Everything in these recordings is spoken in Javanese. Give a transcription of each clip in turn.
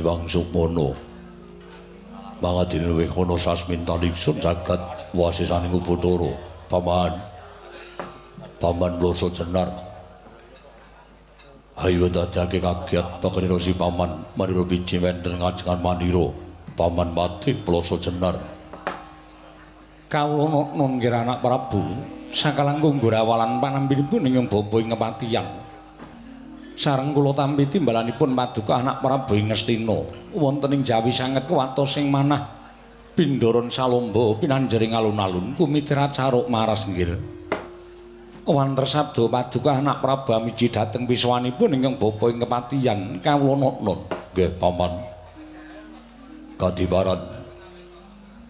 Hyang Sukmono mangadine weh ana sasmintan ingsun jagat wasisaning Bathara paman Loso Jenar ayo dadake kaget pakenira si paman manira biji wenten ngajengan manira paman Pati Loso Jenar kawula nunggir anak Prabu sakalangkung Gorawalan panambinipun ing bapa ing kepatihan sareng kula tampi timbalanipun paduka anak Prabu ing Ngastina wonten ing Jawi sanget kuwatos sing manah Bindoron Salomba pinanjering alun-alun kumitra caruk maras nggir wanter sabda paduka anak Prabu miji dhateng piswanipun ingkang bapa ing kepatihan kawula nun nggih paman kadibaran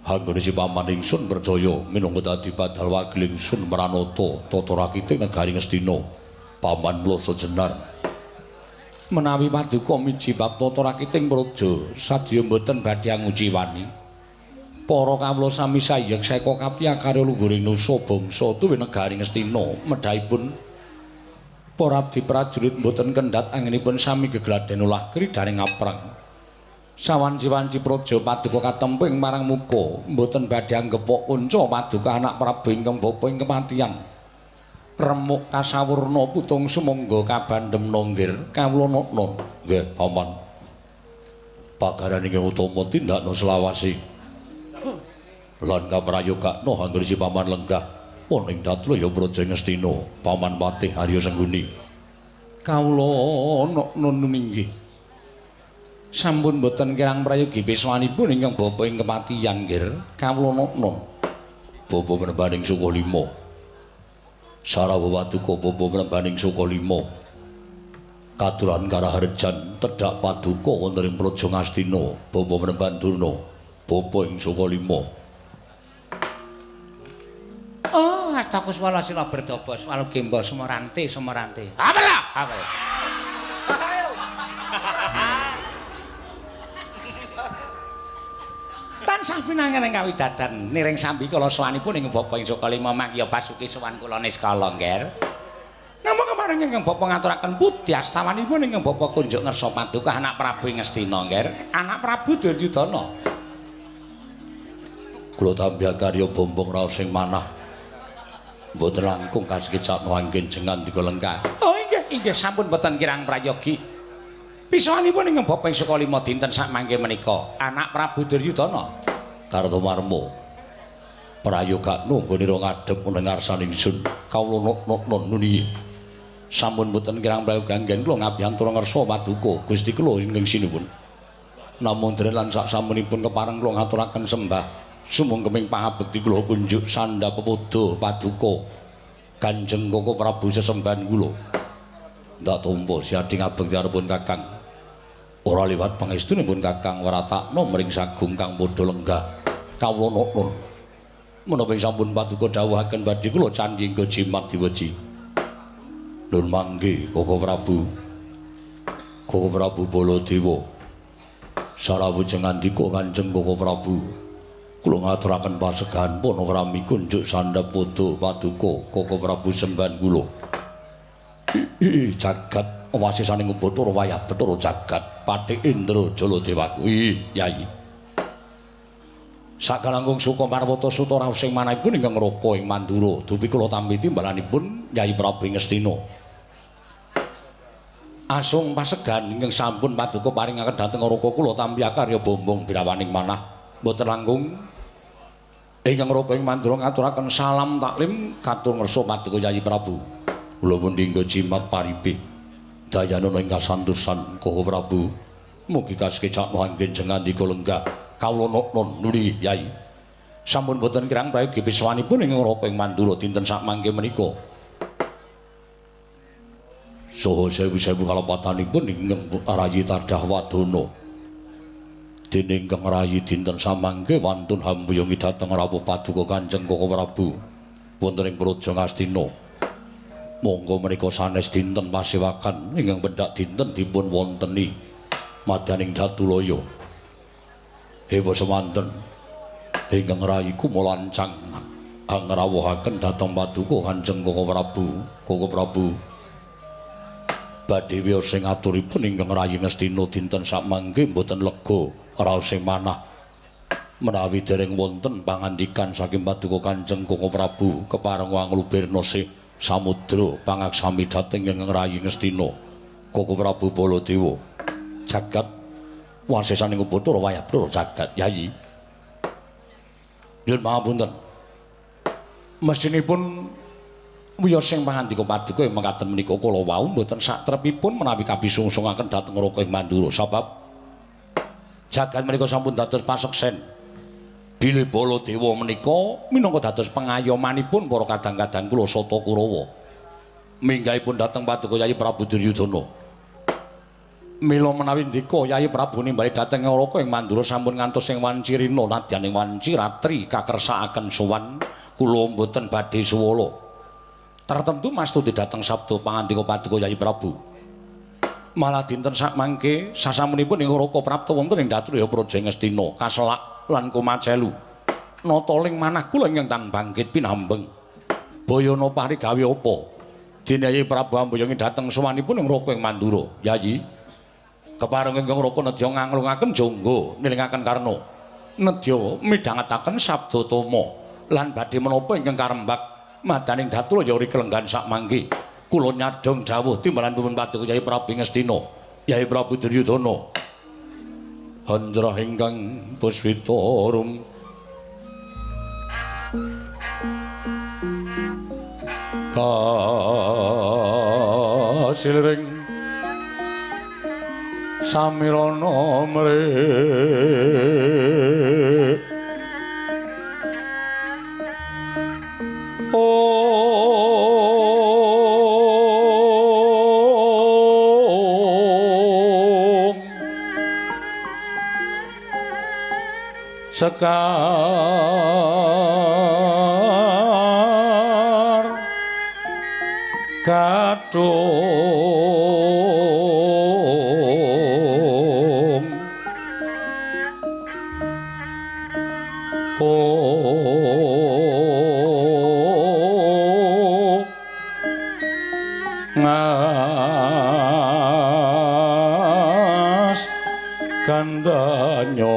anggone si paman ingsun percaya minangka dadi badal wagiling Sun Pranata tata rakiting negari Ngastina paman Loso Jenar menawi paduka miji bab tata rakiting praja sadya mboten badhe nguji wani para kawula sami sayeng seka kapya karya lungguring nusa bangsa tuwi negari Ngastina medhaipun para abdi prajurit mboten kendhat anginipun sami gegladen ulah kridaning aprang sawanci-wanci praja paduka katemping marang muka mboten badhe anggepok unca paduka anak Prabu ingkang bapa ing kematian remuk kasawurna putung sumangga kabandhem nonggir kawula nun nggih paman pagaran ingkang utama tindakna selawasi lan kaprayogakna anggone si paman lenggah ana ing Datlaya praja Ngastina paman Patih Arya Sengguni kawula nun inggih sampun boten kirang prayogi piswanipun ingkang bapa ing kematian nggir kawula nun bapa menembaning Sukalima Sarawa Paduka bapa menembaning Sukalima katuran Karaharjan tedhak Paduka wonten ing praja Ngastina bapa menemban Durna bapa ing Sukalima oh astakus wala sila berdobo walu gemba semerante apalah tansah pinangan ing kawidadan niring sambi kala sawanipun ing bapa ing Sukalima makya basuki sowan kula niskala nggir namung kemarin ingkang bapa ngaturaken pudhi astawanipun ingkang bapa kunjuk ngersa paduka anak Prabu ing Ngastina nggir anak Prabu Duryudana kula tampi karya bombong raos sing manah mboten langkung kasekecakno anggen jengan dika lengkah oh inggih sampun boten kirang prayogi pisanipun ingkang bapa ing Sukalima dinten sak mangke menika anak Prabu Duryudana Kartomarma prayogakno nggone ngadhep ning ngarsaning Sun kawula nuni sampun boten kirang prayoga anggen kula ngabyantura ngersa paduka Gusti kula ingkang sinuwun namung dherek lan sak samunipun kepareng kula ngaturaken sembah sumangkeming pangabekti kula kunjuk sandha pepodo paduka Kanjeng Koko Prabu sesembahan kula ndak tampa siadi ngabekti arepun Kakang ora liwat pangestunipun Kakang Waratakna mring sagung kang padha lenggah kawula nun menapa sampun paduka dawuhaken badhe kula candhi engko jimat diweji nun mangke Koko Prabu Baladewa sarawujeng andika Kanjeng Koko Prabu kula ngaturaken pasegahan panakrami kunjuk sandhapada paduka Koko Prabu sembahan kula jagat wasisaning Bathara wayah Bathara jagat Pathik Indra Jaladewaku Yai sakalangkung suka marwata suta raos sing manahipun ingkang raka ing Mandura dupi kula tampi timbalanipun Yai Prabu ing Ngastina asung pasegahan ingkang sampun paduka paringaken dhateng raka kula tampi karya bombong birawaning manah mboten langkung ingkang raka ing Mandura ngaturaken salam taklim katur ngersa paduka Yai Prabu kula pundi nggo jimat paribih dayanana ing kasantosan Koko Prabu mugi kasekecakno anggen jengandika lenggah kawula nun nuli Yai sampun boten kirang prayogi piswanipun ing raka ing Mandura dinten sak mangke menika saha sewu-sewu kalepatanipun ingkang rayi tadah wadana dene ingkang rayi dinten samangke wantun hambuyungi dhateng rawuh paduka Kanjeng Koko Prabu wonten ing praja Ngastina monggo menika sanes dinten pasewakan ingkang pendhak dinten dipun wonteni madaning Datulaya ewa semanten ingkang rayi kumalancang ngrawuhaken dhateng paduka Kanjeng Koko Prabu badhe wios sing aturipun ingkang Rayi Ngastina dinten samangke mboten lega raos sing manah menawi dereng wonten pangandikan saking Paduka Kanjeng Koko Prabu kepareng wanglubirna samudra pangaksami dhateng ingkang Rayi Ngastina Koko Prabu Baladewa jagat wasesaning Bathara Wayapura jagat Yayi nyuwun pangapunten mesinipun wiyos sing pangandika Paduka ing mekaten menika kala wau mboten satrepipun menawi kabisungsungaken dhateng Raka ing Mandura sebab jagat menika sampun dados paseksen bilih Baladewa menika minangka dados pengayomanipun para kadang-kadang kula Sata Kurawa minggahipun dhateng Paduka Yayi Prabu Duryudana mila menawi ndika Yayi Prabu nimbali dhateng Raka ing Mandura sampun ngantos ing wanci rina nadyan ing wanci ratri kakersakaken sowan kula mboten badhe suwala tertentu mastuti dhateng sabda pangandika Paduka Yayi Prabu malah dinten sakmangke sasamunipun ing Raka prapta wonten ing Daturya Praja Ngastina kaselak lan kumacelu nataling manah kula ingkang tan bangkit pinambeng bayana parigawe apa dene Yayi Prabu amboyongi dhateng sowanipun ing Raka ing Mandura Yayi kepareng ingkang Raka nedya nganglungaken jangga nilingaken karna nedya midhangetaken sabda tama lan badhe menapa ingkang karembak madaning Daturya uri kelenggan sakmangke kula nyadhong dawuh timbalan pun Paduka Yayi Prabu Ngastina Yayi Prabu Duryudana Hanjrah ingkang Puspitarum kasilring samirana mrih sekar kadung ngas kandanya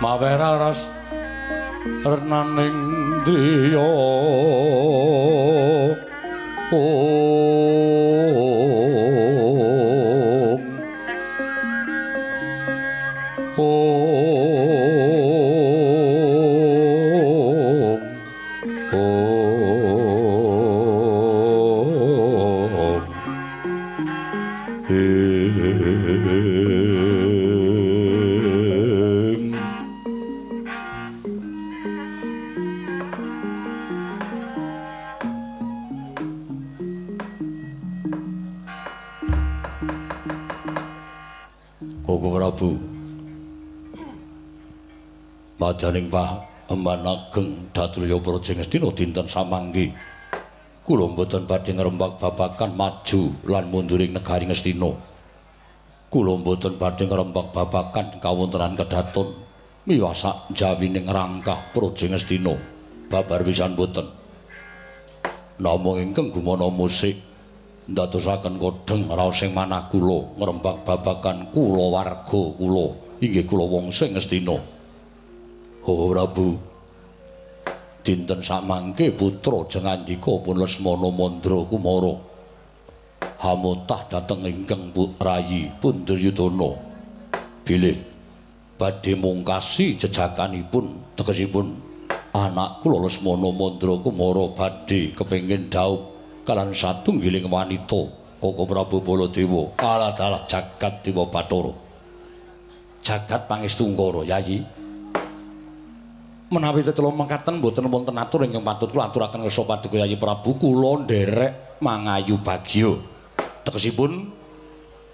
maweraras renaning driya Koko Prabu madaning paemban ageng Daturya Praja Ngastina dinten samangke kula mboten badhe ngrembak babagan maju lan munduring negari Ngastina kula mboten badhe ngrembak babagan kawontenan kedaton miwasak jawining rangkah Praja Ngastina babar pisan mboten namung ingkang gumana musik ndadosaken kodheng raos sing manah kula ngrembak babagan kula warga kula inggih kula wangsa Ngastina. Oh Prabu dinten samangke putra jengandika pun Lesmana Mandra Kumara hamutah dhateng ingkang Rayi Duryudana bilih badhe mungkasi jejakanipun tegesipun anak kula Lesmana Mandra Kumara badhe kepengin dhaup kalan satunggiling wanita Koko Prabu Baladewa alah-alah jagat Dewa Bathara jagat Pangestungkara Yayi menawi tetelo mekaten boten wonten atur ingkang patut kula aturaken kersa Paduka Yayi Prabu kula nderek mangayu bagya tegesipun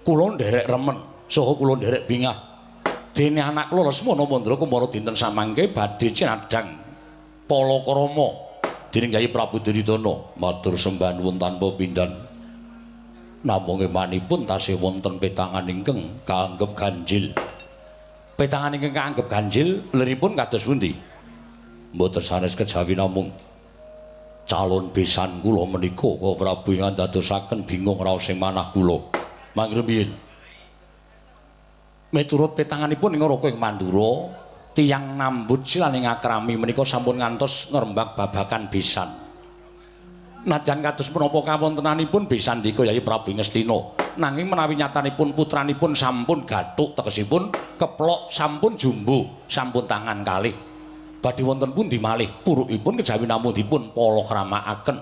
kula nderek remen saha kula nderek bingah dene anak kula Lesmana Mandra Kumara dinten samangke badhe cinadhang palakrama dening Yayi Prabu Duryudana matur sembah nuwun tanpa pindhan namung emanipun tasih wonten petangan ingkang kaanggep ganjil Petangan ingkang kaanggep ganjil leripun kados pundi? Mboten sanes kejawi namung calon besan kula menika kok Prabu ingkang dadosaken bingung raos sing manah kula. Mangke rumiyin. Miturut petanganipun ing Raka ing Mandura, tiyang nambut silaning akrami menika sampun ngantos ngrembak babakan besan. Nadyan kados menapa kawontenanipun besan dika Yayi Prabu Ngastina, nanging menawi nyatanipun putranipun sampun gathuk tegesipun keplok sampun jumbo, sampun tangan kalih. Badhe wonten pundi malih purukipun kejawi namung dipun palakramakaken.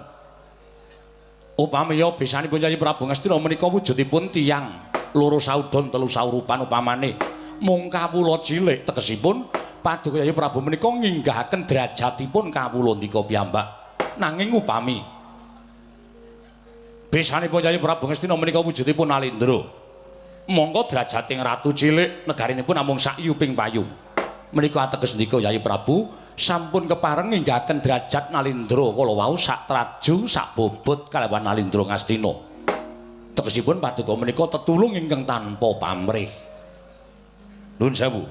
Upamaya besanipun Yayi Prabu Ngastina menika wujudipun tiyang loro saudon telu saurupan upamane mung kawula cilik tegesipun paduka Yayi Prabu menika nginggahaken derajatipun kawula ndika piyambak. Nanging upami besanipun Yayi Prabu Ngastina menika wujudipun Alendra, mongko drajating ratu cilik negarinipun namung sak yuping payung. Menika ateges ndika Yayi Prabu sampun kepareng nginggahaken derajat Nalindra kala wau sak traju sak bobot kalawan Nalindra Ngastina. Tegesipun paduka menika tetulung ingkang tanpa pamrih. Nuwun sewu.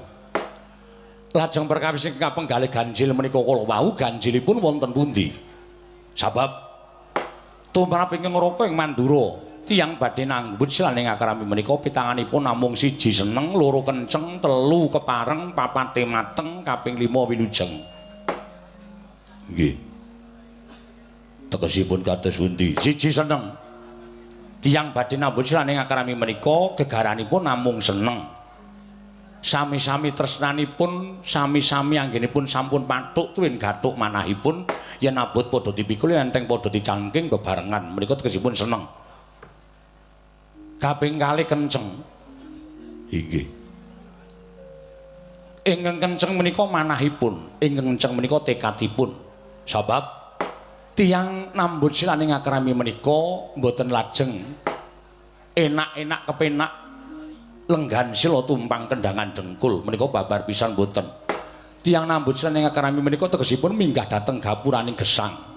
Lajeng perkawis ingkang kapenggalih ganjil menika kala wau ganjilipun wonten pundi? Sabab tumrap ingkang Raka ing Mandura tiyang badhe nanggut silaning akrami menika pitanganipun namung siji seneng, loro kenceng, telu kepareng, papate mateng, kaping 5 wilujeng. Nggih. Tegesipun kados pundi? Siji seneng. Tiyang badhe nambut silaning akrami menika gegaranipun namung seneng. Sami-sami tresnanipun, sami-sami anggenipun sampun pathuk tuwin gathuk manahipun yen abot padha dipikul enteng padha dicangking bebarengan. Menika tegesipun seneng. Kaping kalih kenceng. Inggih. Ingkang kenceng menika manahipun, ingkang kenceng menika tekadipun. Sebab tiyang nambut silaning akrami menika mboten lajeng enak-enak kepenak lenggan sila tumpang kendangan dengkul menika babar pisan mboten. Tiyang nambut silaning akrami menika tegesipun minggah dhateng gapuraning gesang.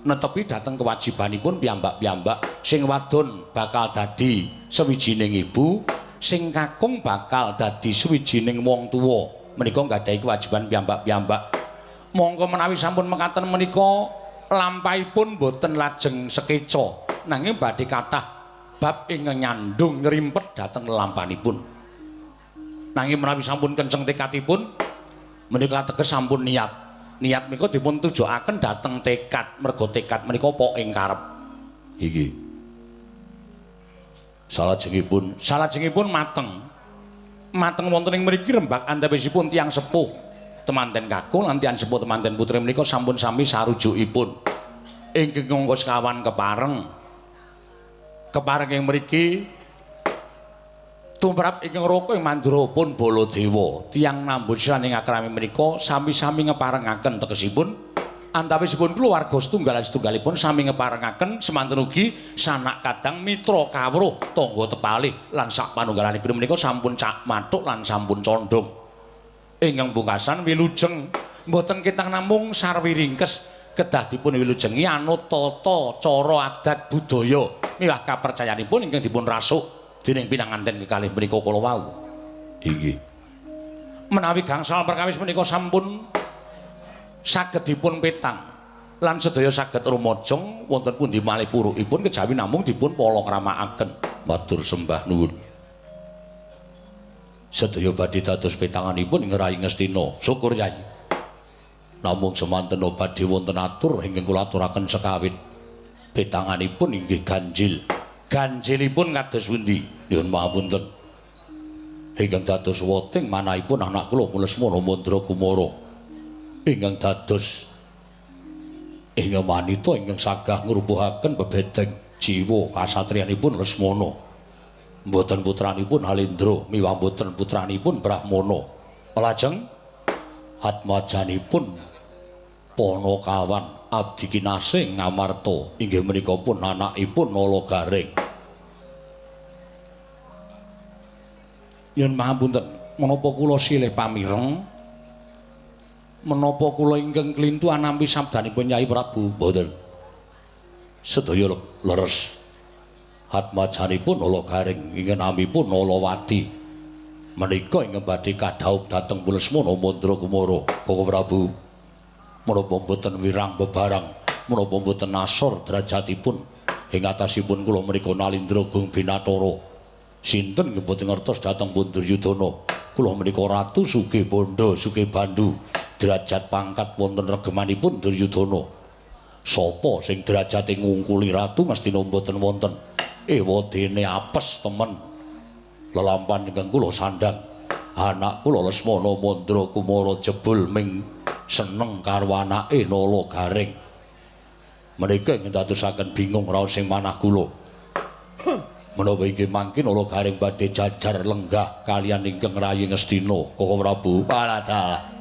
Netepi dhateng kewajibanipun piyambak-piyambak, sing wadon bakal dadi sawijining ibu, sing kakung bakal dadi sawijining wong tuwa. Menika nggadahi kewajiban piyambak-piyambak. Monggo menawi sampun mekaten menika lampahipun boten lajeng sekeca, nanging badhe kathah bab ingkang nyandung ngrimpet dhateng lampahipun. Nanging menawi sampun kenceng tekadipun, menika teges sampun niat. Niat menika dipun tujukaken dhateng tekad, merga tekad menika poking karep. Iki. Salajengipun mateng. Mateng wonten ing mriki rembag antawisipun tiyang sepuh temanten kakung lan tiyang sepuh temanten putri menika sampun sami sarujukipun. Ingkang angka sekawan kepareng. Kepareng ing mriki tumrap ingkang Raka ing Mandura pun Baladewa tiyang nambut silaning akrami menika sami-sami ngeparengaken tegesipun antawisipun keluarga setunggal-setunggalipun sami ngeparengaken semanten ugi sanak kadang mitra kawruh tangga tepalih lan sak panunggalanipun menika sampun cak mathuk lan sampun condong. Ingkang pungkasan wilujeng mboten ketang namung sarwi ringkes kedah dipun wilujengi anut tata cara adat budaya miwah kapercayanipun ingkang dipun rasuk dening pinanganten kekalih menika kala wau. Inggih. Menawi gangsal perkawis menika sampun saged dipun petang lan sedaya saged rumajeng wonten pundi malih purukipun kejawi namung dipun palakramakaken. Matur sembah nuwun. Sedaya badhe dados petanganipun ing Rai Ngastina. Syukur Yayi. Namung semanten badhe wonten atur ingkang kula aturaken sekawit. Petanganipun inggih ganjil. Ganjilipun kados pundi? Nyuwun pangapunten. Ingkang dados weting manahipun anak kula Lesmana Mandra Kumara. Ingkang dados ingkang wanita ingkang sagah ngrubuhaken bebedeng jiwa kasatriyanipun Lesmana. Mboten putranipun Halendra miwah mboten putranipun Brahmana. Lajeng atmajanipun Panakawan abdi kinasih Ngamarta inggih menika pun anakipun Nalagaring. Yen pangapunten, menapa kula silih pamireng? Menapa kula ingkang klintu anampi sabdanipun Nyai Prabu? Mboten. Sedaya leres. Atmajanipun Nalagaring inggih namipun Nalawati. Menika ing badhe kadhaup dhateng Lesmana Mandra Kumara. Koko Prabu, menapa boten wirang bebarang, menapa boten asor derajatipun ing atasipun kula menika Nalindra Gung Binathara. Sinten nggih boten ngertos dhateng pun Duryudana. Kula menika Ratu Sugih Bandha, Sugih Bandhu. Derajat pangkat wonten regemanipun Duryudana. Sapa sing derajate ngungkuli ratu Ngastina mboten wonten. Ewadene apes temen. Lelampahan ingkang kula sandhang. Anak kula Lesmana Mandra Kumara jebul ming seneng karo anake Nala Gareng. Menika ingkang dadosaken bingung raos sing manah kula. Menawa inggih mangke Nala Gareng badhe jajar lenggah kaliyan ingkang rayi Ngastina, Koko Prabu. Paladalah.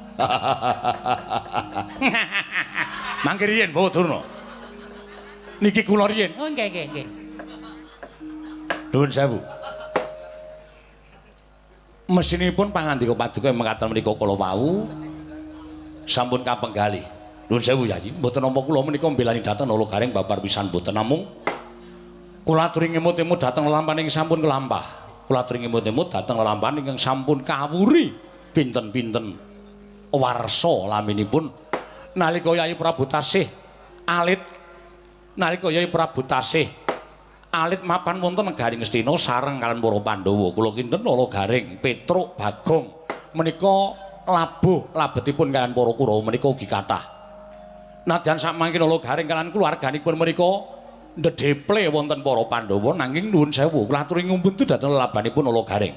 Mangke riyen Bawadurna. Niki kula riyen. Oh nggih. Nuwun sewu. Mesinipun pangandika paduka mekaten menika kala wau sampun kapenggalih. Nuwun sewu Yayi, mboten nampa kula menika mbelani dhateng Nala Gareng babar pisan mboten namung kula aturi ngemut-emut dhateng lelampahan ing sampun kelampah. Kula aturi ngemut-emut dhateng lelampahan ingkang sampun kawuri pinten-pinten warsa laminipun nalika Yayi Prabu tasih alit mapan wonten negari Ngastina sareng kaliyan para Pandhawa. Kula kinten Nala Gareng, Petruk, Bagong menika labuh labetipun kaliyan para Kurawa menika ugi kathah. Nadyan samangke Nala Gareng kaliyan keluarganipun menika ndedheple wonten para Pandhawa nanging nuwun sewu kula aturi ngumpuntu dhateng lelabanipun Nala Gareng.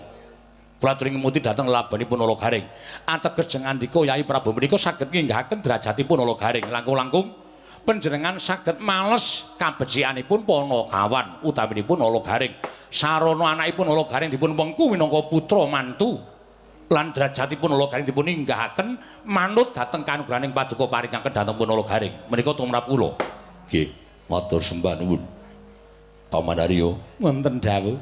Kula aturi ngemuti dhateng lelabanipun Nala Gareng. Ateges jeng andika Yayi Prabu menika saged nginggahaken derajatipun Nala Gareng. Langkung-langkung panjenengan saged males kabecikanipun Panakawan utaminipun Nala Gareng. Sarana anakipun Nala Gareng dipun wengku minangka putra mantu. Lan derajatipun Nala Gareng dipun inggahaken manut dhateng kanugrahaning paduka paringaken dhateng pun Nala Gareng. Menika tumrap kula. Nggih, matur sembah nuwun. Paman Arya, Wonten dawuh.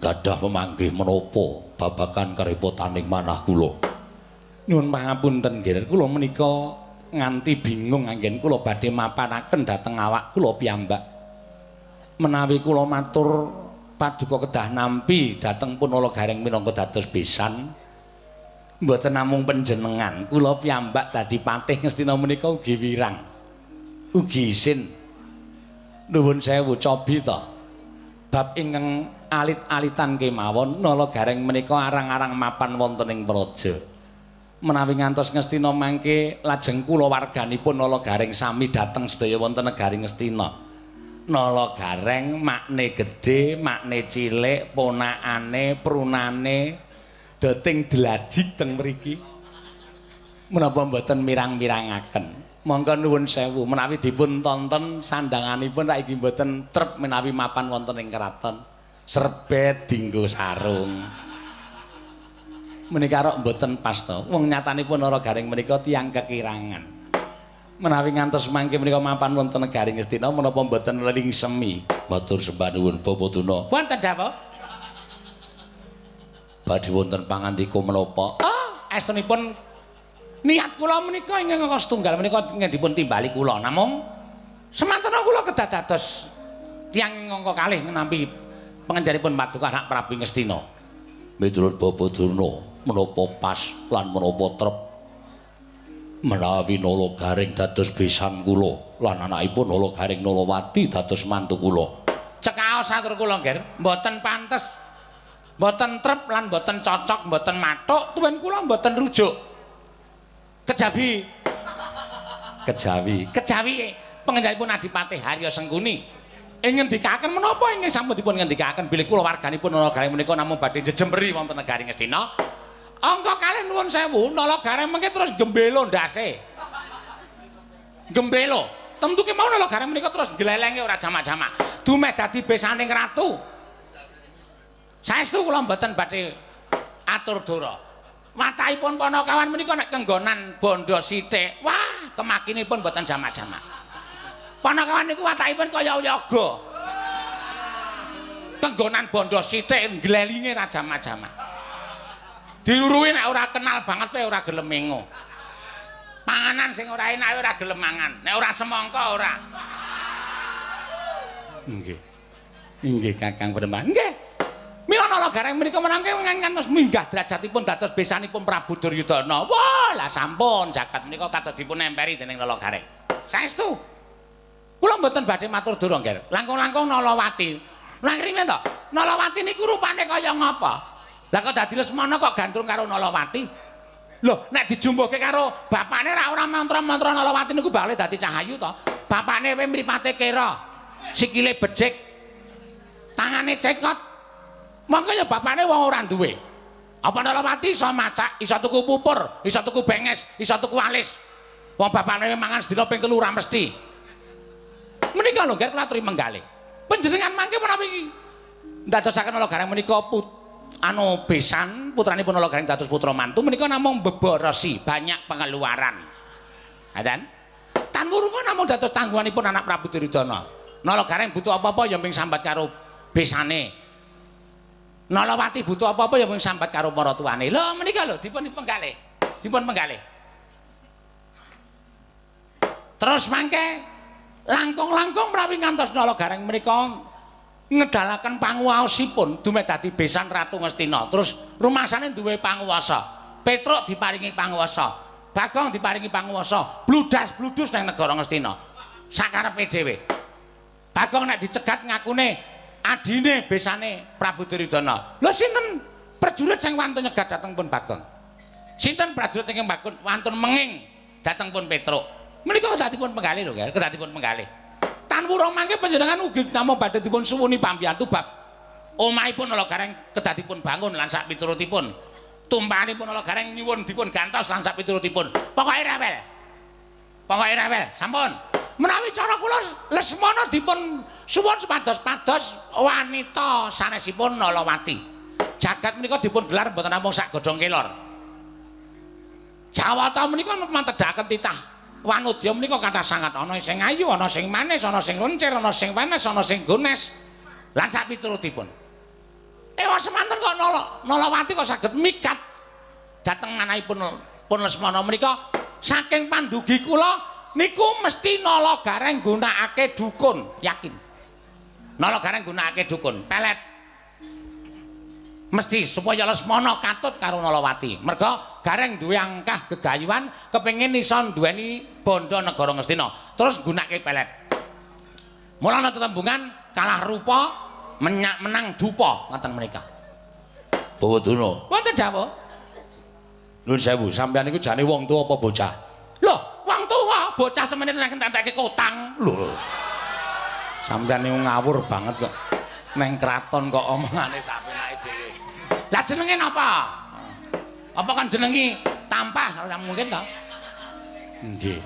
gadah pemanggih menapa babagan karepotaning manah kula. Nyuwun pangapunten nggih, kula menika nganti bingung anggen kula badhe mapanaken dhateng awak kula piyambak. Menawi kula matur paduka kedah nampi dhateng pun Nala Gareng minangka dados besan, mboten namung panjenengan, kula piyambak dadi patih Ngastina menika ugi wirang. Ugi isin. Nuwun sewu cobi to. Bab ingkang alit-alitan kemawon Nala Gareng menika arang-arang mapan wonten ing praja. Menawi ngantos Ngastina mangke lajeng kula warganipun Nala Gareng sami dhateng sedaya wonten negari Ngastina. Nala Gareng makne gedhe, makne cilik, ponakane, prunane dating delajik teng mriki. Menapa mboten mirang-mirangaken? Monggo nuwun sewu menawi dipun tonton sandanganipun rak iki mboten trep menawi mapan wonten ing kraton. Serbet dinggo sarung. Menika rok mboten pas to. Wong nyatanipun Nala Gareng menika tiyang kekirangan. Menawi ngantos mangke menika mapan wonten negari Ngastina menapa mboten lingsemi. Matur sembah nuwun Bapaduna. Wonten dawuh. Badhe wonten pangandika menapa? Oh, estunipun niat kula menika ingkang setunggal menika dipun timbali kula. Namung semanten kula kedah dados tiyang angka kalih nampi pangenjaripun paduka anak Prabu Ngastina. Miturut Bapaduna, menapa pas lan menapa trep menawi Nala Gareng dados besan kula lan anakipun Nala Gareng Nalawati dados mantu kula. Cekaos satur kula nggih, mboten pantes. Mboten trep lan mboten cocok, mboten mathuk, tuwin kula mboten rujuk. Kejawi pangenjaripun Adipati Harya Sengkuni ing ngendikaken menapa ingkang sampun dipun ngendikaken bilih kula warganipun Nala Gareng menika namung badhe jejemberi wonten negari Ngastina. Angka kalih nuwun sewu Nala Gareng mengke terus gembelo ndase. Gembelo. Tentuke mau Nala Gareng menika terus glelenge ora jamak-jamak. Dumeh dadi besaning ratu. Saestu kula mboten badhe atur dora. Watahipun Panakawan menika nek kenggonan Bandha Sithik. Wah, kemakinipun mboten jamak-jamak. Panakawan niku watahipun kaya yoga. Kenggonan Bandha Sithik nglelinge ra jamak-jamak. Diluruhi nek ora kenal banget kowe ora gelem mengo. Panganan sing ora enak ora gelem mangan. Nek ora semangka ora. Nggih. Inggih Kakang Perembah. Nggih. Mila Nala Gareng menika menangke ngantos minggah derajatipun dados besanipun Prabu Duryudana. Wah, lah sampun jagat menika kados dipun emperi dening Nala Gareng. Saestu. Kula mboten badhe matur durung, Nger. Langkung-langkung Nalawati. Langkrimen to? Nalawati niku rupane kaya ngapa? Lah kok dadi Lesmana kok gandrung karo Nalawati? Lho, nek dijumbuhke karo bapakne ra ora mantra-mantra Nalawati niku bakal dadi Cahayu to. Bapakne we mripate kera, sikile becik, tangane cekot. Mangka ya bapakne wong ora duwe. Apa Nalawati iso macak, iso tuku pupur, iso tuku benges, iso tuku alis. Wong bapakne mangan sedina ping 3 ora mesti. Menika lho, Ger, kula aturi menggalih. Panjenengan mangke menawi ndadosaken Nala Gareng menika besan putranipun Nala Gareng dados putra mantu menika namung beborosi, banyak pengeluaran. Ngaten? Tan Wurunga namung dados tanggunganipun anak Prabu Duryudana. Nala Gareng butuh apa-apa ya ming sambat karo besane. Nalawati butuh apa-apa ya mung sambat karo para tuane. Lho menika lho dipun penggalih. Dipun penggalih. Terus mangke langkung-langkung prawi ngantos Nala Gareng menika ngedalaken panguwasipun dumeh dadi besan Ratu Ngastina. Terus rumasane duwe panguwasa. Petruk diparingi panguwasa. Bagong diparingi panguwasa. Bludas-bludus nang negara Ngastina. Sakarepe dhewe. Bagong nek dicegat ngakune adine besane Prabu Duryudana. Lho sinten prajurit sing wantun nyegat dhateng pun Bagong? Sinten prajurit ingkang wantun menging dhateng pun Petruk? Menika kedadipun penggalih lho, kedadipun penggalih. Tan Wurung mangke panjenengan ugi namung badhe dipun suwuni pambiyantu bab omahipun Nala Gareng kedadipun bangun lan sak piturutipun. Tumpahanipun Nala Gareng nyuwun dipun gantos lan sak piturutipun. Pokoke rewel. Pokoke rewel, sampun. Menawi cara kula Lesmana dipun suwun supados-pados wanita sanesipun Nalawati. Jagat menika dipun gelar mboten namung sak godhong kelor. Jawata menika mantedaken titah wanudya menika kathah sanget, ana sing ayu, ana sing manis, ana sing lencir, ana sing wenes, ana sing gones. Lan sak piturutipun. Ewa semanten kok Nalawati kok saged mikat dhateng anakipun pun Lesmana menika saking pandugi kula niku mesti Nala Gareng nggunakake dukun, yakin. Nala Gareng nggunakake dukun, pelet. Mesti supaya Lesmana katut karo Nalawati. Merga Gareng duwe angkah gegayuhan kepengin iso duweni bondo negara Ngastina. Terus nggunakake pelet. Mulane tetembungan kalah rupa menang dupa ngoten menika. Bawaduna. Wonten dawuh. Nuwun sewu, sampeyan niku jane wong tuwa apa bocah? Lho, wong tuwa, bocah semene nek entek-entekke kotang. Lho. Sampeyan niku ngawur banget kok. Neng kraton kok omongane sapenake dhewe. Lah jenenge napa? Apa kan jenengi tampah ora mungkin to? Nggih.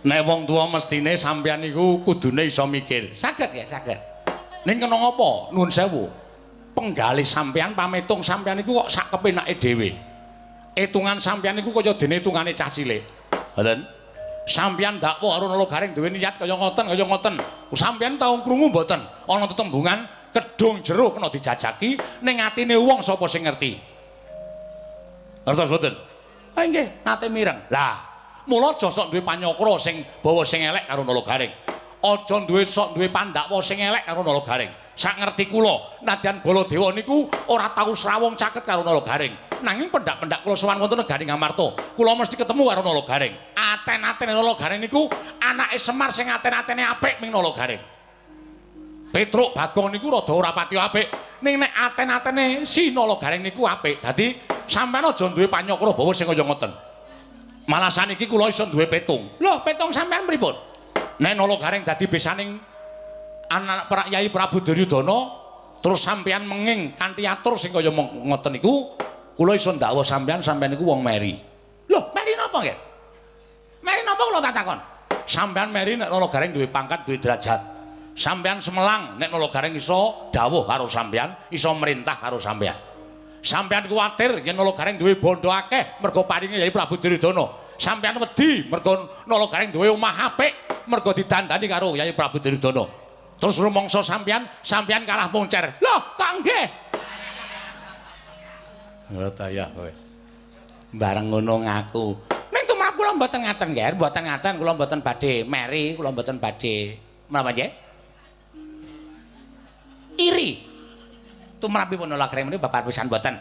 Nek wong tuwa mestine sampeyan niku kudune iso mikir. Saged ya, saged. Ning kena ngapa? Nuwun sewu. Penggalih sampeyan pametung sampeyan niku kok sak kepenake dhewe. Etungan sampeyan niku kaya dene etungane cah cilik. Mboten? Sampeyan dakwa karo Nala Gareng duwe niat kaya ngoten. Sampeyan tau krungu mboten ana tetembungan kedung jero kena dijajaki ning atine wong sapa sing ngerti. Ngertos mboten? Ha nggih, nate mireng. Lah, mula aja sok duwe panyokra sing bawa sing elek karo Nala Gareng. Aja duwe pandakwa sing elek karo Nala Gareng. Sak ngerti kula, nadyan Baladewa niku ora tau srawung caket karo Nala Gareng. Nanging pendak-pendak kula sowan wonten negari Ngamarta, kula mesti ketemu karo Nala Gareng. Aten-atene Nala Gareng niku anake Semar sing aten-atene apik ming Nala Gareng. Petruk Bagong niku rada ora pati apik, ning nek aten-atene si Nala Gareng niku apik. Dadi sampeyan aja duwe panyokra bawa sing kaya ngoten. Malah saniki kula iso duwe petung. Lho, petung sampeyan pripun? Nek Nala Gareng dadi besaning anak Yai Prabu Duryudana, terus sampeyan menging kanthi atur sing kaya ngoten niku, kula iso ndakwa sampeyan niku wong meri. Lho, meri napa nggih? Meri napa kula tak takon? Sampeyan meri nek Nala Gareng duwe pangkat, duwe derajat. Sampeyan semelang nek Nala Gareng iso dawuh karo sampeyan, iso merintah karo sampeyan. Sampeyan kuwatir yen Nala Gareng duwe bondo akeh merga paringe Yai Prabu Duryudana. Sampeyan wedi merga Nala Gareng duwe omah apik merga didandani karo Yai Prabu Duryudana. Terus rumangsa sampeyan kalah moncer. Loh, kok nggih? Ora daya kowe. Bareng ngono ngaku. Ning tumrap kula mboten ngaten, Nger, mboten ngaten, kula mboten badhe meri, kula mboten badhe menapa nggih? Iri. tumrapipun Nalagareng menika babar pisan boten.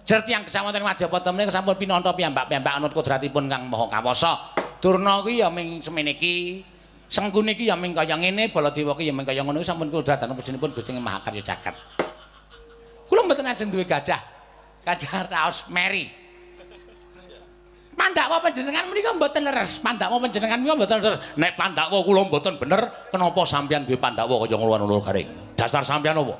Jer tiyang kesawanten Madyapada menika sampun pinanta piyambak-piyambak anut kodratipun Kang Maha Kawasa. Durna kuwi ya ming semene iki, Sengkuni iki ya ming kaya ngene, Baladewa ki ya ming kaya ngono sampun kodratan pusinipun Gusti Maha Karya Jagat. Kula mboten ajeng duwe gadah raos meri. Pandhawa panjenengan menika mboten leres, Pandhawa panjenengan menika mboten leres. Nek Pandhawa kula mboten bener, kenapa sampeyan duwe Pandhawa kaya ngono Nalagareng? Dasar sampeyan apa?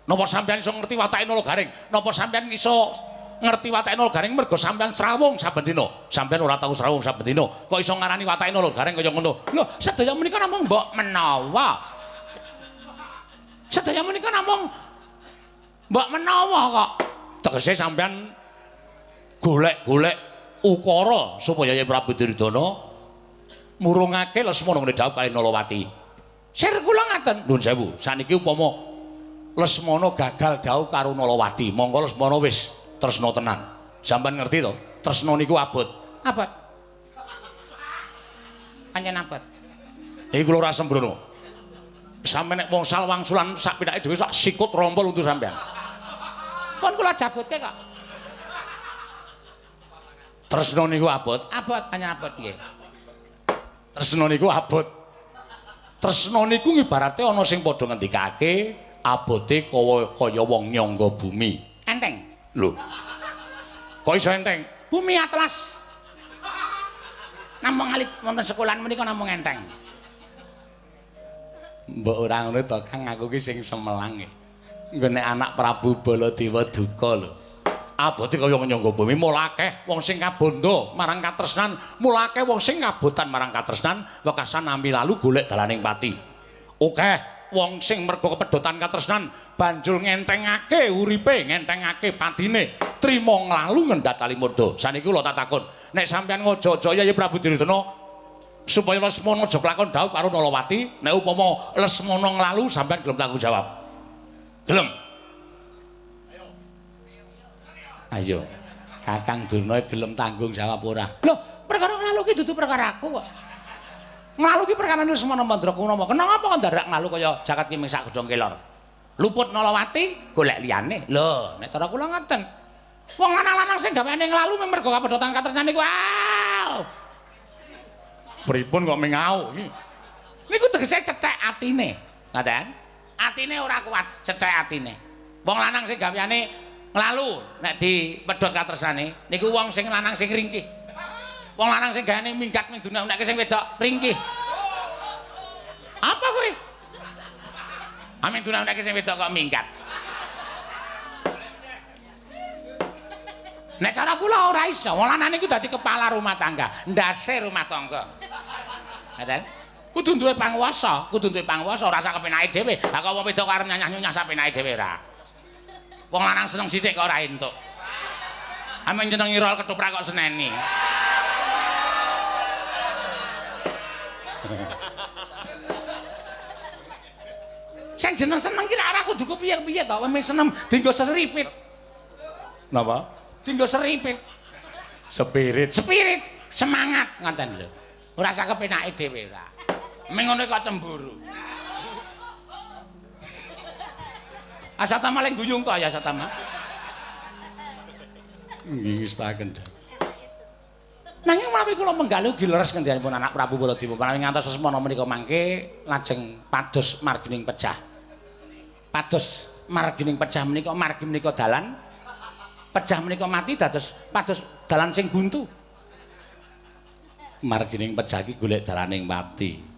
Napa sampeyan iso ngerti watake Nalagareng? Napa sampeyan iso ngerti watake Nalagareng mergo sampeyan srawung saben dina? Sampeyan ora tau srawung saben dina, kok iso ngarani watake Nalagareng kaya ngono? Lho, sedaya menika namung mbok menawa. Sedaya menika namung mbok menawa kok. Tegese sampeyan golek-golek ukara supaya Yai Prabu Duryudana murungake Lesmana ngene dawuh kali Nalawati. Sir kula ngaten, nuwun sewu, saniki upama Lesmana gagal dawuh karo Nalawati, monggo Lesmana wis tresna tenan. Sampeyan ngerti to? Tresna niku abot. Abot. Pancen abot. Iki kula ora sembrono. Sampeyan nek wong wangsulan sak pinake dhewe sak sikut rompol untuk sampeyan. Pun kula jabutke kok. Tresna niku abot. Abot, pancen abot nggih. Tresna niku abot. Tresna niku ngibarate ana sing padha ngendikake abote kaya wong nyangga bumi. Enteng. Lho. Kok iso enteng? Bumi atlas. Namung alit wonten sekolahan menika namung enteng. Mbok ora ngono to Kang, aku ki sing semelang nggih. Nggo nek anak Prabu Baladewa duka lho. Abote kaya nyangga bumi, mulake wong sing kabondo marang katresnan, mulake wong sing ngabotan marang katresnan, wekasan nami lalu golek dalaning pati. Oke, wong sing mergo kepedotan katresnan banjur ngentengake uripe, ngentengake patine, trima nglalu ngendhatali murda. Saniki kula tak takon, nek sampeyan ngojo-ojo Yai Prabu Duryudana supaya Lesmana aja kelakon dawuh karo Nalawati, nek upama Lesmana nglalu sampeyan gelem tanggung jawab. Gelem? Ayo. Kakang Durna gelem tanggung jawab ora? Lho, perkara nglalu ki dudu perkara aku kok. Nglalu ki perkara Lesmana Mandraguna. Kenapa kok ndarak nglalu kaya jagat ki ming sak godhong kelor? Luput Nalawati golek liyane. Lho, nek cara kula ngoten. Wong lanang-lanang sing gaweane nglalu mergo kapedotan katresnan niku. Pripun kok mengau iki? Niku tegese cethek atine. Ngoten. Atine ora kuat, cethek atine. Wong lanang sing gaweane nglalu nek dipedhot katresnane niku wong sing lanang sing ringkih. Wong lanang sing gaweane minggat ning dunya nek sing wedok ringkih. Apa kowe? Amin dunya nek sing wedok kok minggat. Nek cara kula ora iso. Wong lanang niku dadi kepala rumah tangga, ndase rumah tangga. Ngoten. Kudu duwe panguwasa, ora sak kepenake dhewe. Lah kok wong wedok arep nyanyah-nyanyah sak penake dhewe ora. Wong lanang seneng sithik kok ora entuk. Amen jeneng irol ketoprak kok seneni. Sing jeneng seneng ki ora kudu kepiye-piye to, wis seneng dienggo seripit. Napa? Dienggo seripit. Spirit, semangat ngoten lho. Ora sak kepenake dhewe ora. Ming ngono kok cemburu. Asatama lek guyung to ya Asatama. Nggih ngestaken. Nanging menawi kula menggalu gileres kendhanipun anak Prabu Baladewa menawi ngantos Lesmana menika mangke lajeng pados margining pecah. Pados margining pecah menika margi menika dalan. Pecah menika mati dados pados dalan sing buntu. Margining pecah iki golek dalaning mati.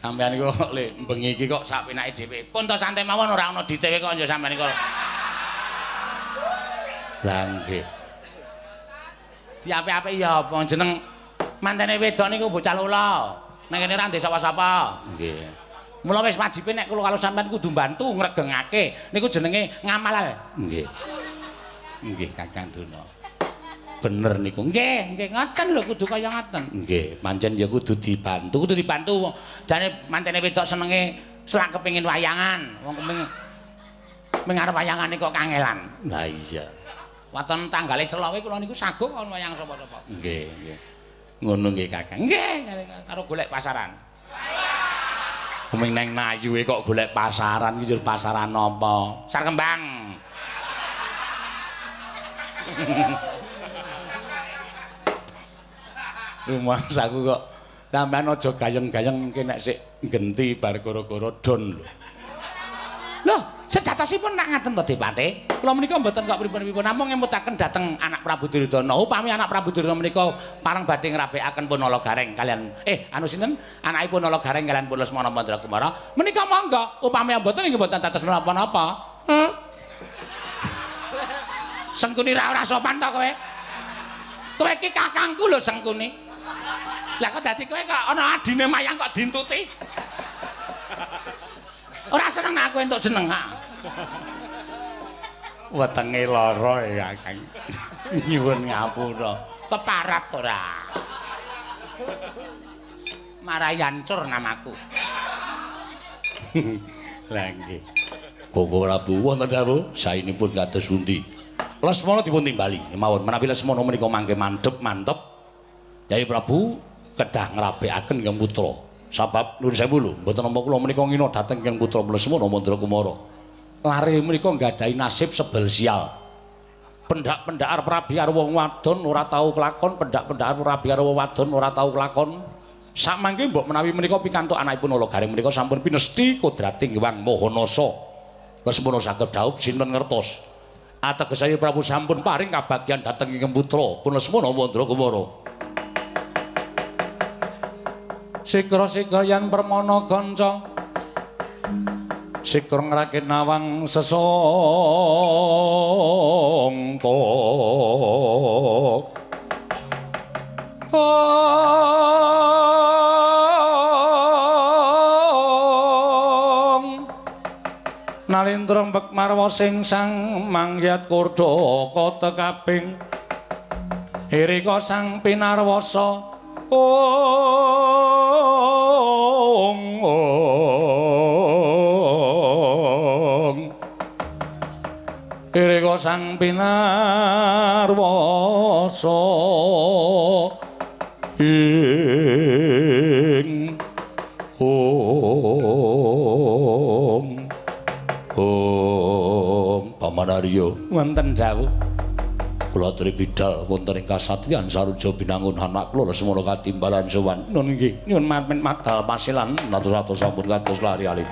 Sampeyan niku le bengi iki kok sak penake dhewe. Pun to santai mawon ora ana ditewe kok ya sampeyan niku. Lah nggih. Diape-ape ya apa jeneng mantene wedok niku bocah lula. Nek kene ra ndek sapa-sapa. Nggih. Mula wis wajibe nek kula karo sampeyan kudu bantu ngregengake. Niku jenenge ngamal. Nggih. Nggih Kakang Durna. Bener niku. Nggih, ngoten lho kudu kaya ngoten. Nggih, pancen ya kudu dibantu. Jane mantene wedok senenge selak kepengin wayangan. Wong kepengin arep wayangane kok kangelan. Lah iya. Waton tanggale selawe kula niku saguh kon wayang sapa-sapa. Nggih, nggih. Ngono nggih Kakang. Nggih, karo golek pasaran. Uming neng nayuwe kok golek pasaran iki jur pasaran apa? Sar kembang. Rumas aku kok sampean aja gayeng-gayeng engke nek sik genti bar gara-gara don lho. Loh, sejatosipun nak ngaten to Dipate. Kula menika mboten kok pripun-pripun namung ngemutaken dhateng anak Prabu Duryudana. Upami anak Prabu Duryudana menika pareng badhe ngrapikaken Punala Gareng kalian anu sinten? Anakipun Punala Gareng kalian Pun Lesmana Mandrakumara. Menika monggo upami mboten nggih mboten dados menapa-napa. Sengkuni ora sopan to kowe. Kowe iki kakangku lho Sengkuni. Lah kok dadi kowe kok ana adine mayang kok dintuti. Ora seneng aku entuk jeneng. Wetenge lara ya Kang. Nyuwun ngapura. Keparat ora. Marai hancur namaku. Lah nggih. Koko Prabu wonten dawuh saenipun kados pundi? Lesmana dipun timbali mawon menawi Lesmana menika mangke mantep. Yai Prabu kedah ngrapikaken ingkang putra. Sabab nuwun sewu lho, mboten nampa kula menika ngina dhateng ingkang putra Lesmana Mandrakumara. Lare menika nggadahi nasib sebel sial. Pendak-pendakar Prabiar wong wadon ora tau kelakon, pendak-pendakar Prabiar wong wadon ora tau kelakon. Samangke mbok menawi menika pikantuk anakipun Nala Gareng menika sampun pinesti kodrating Hyang Mahanasa. Lesmana saged dhaup sinten ngertos. Ategesé Prabu sampun paring kabagyan dhateng ingkang putra Pun Lesmana Mandrakumara. Sikra-sikra yen permana kanca sikra ngrakit nawang sesangka nalindra mbek marwa sing sang mangyat kordha kata kaping irika sang pinarwasa irika sang pinarwasa ing Pamanarya wonten dawuh kula aturi bidhal wonten ing kasatriyan Saruja binangun anak kula Lesmana katimbalan sowan nun nggih nyuwun mampir madal pasilan atus-atus sampun kados lari-alih.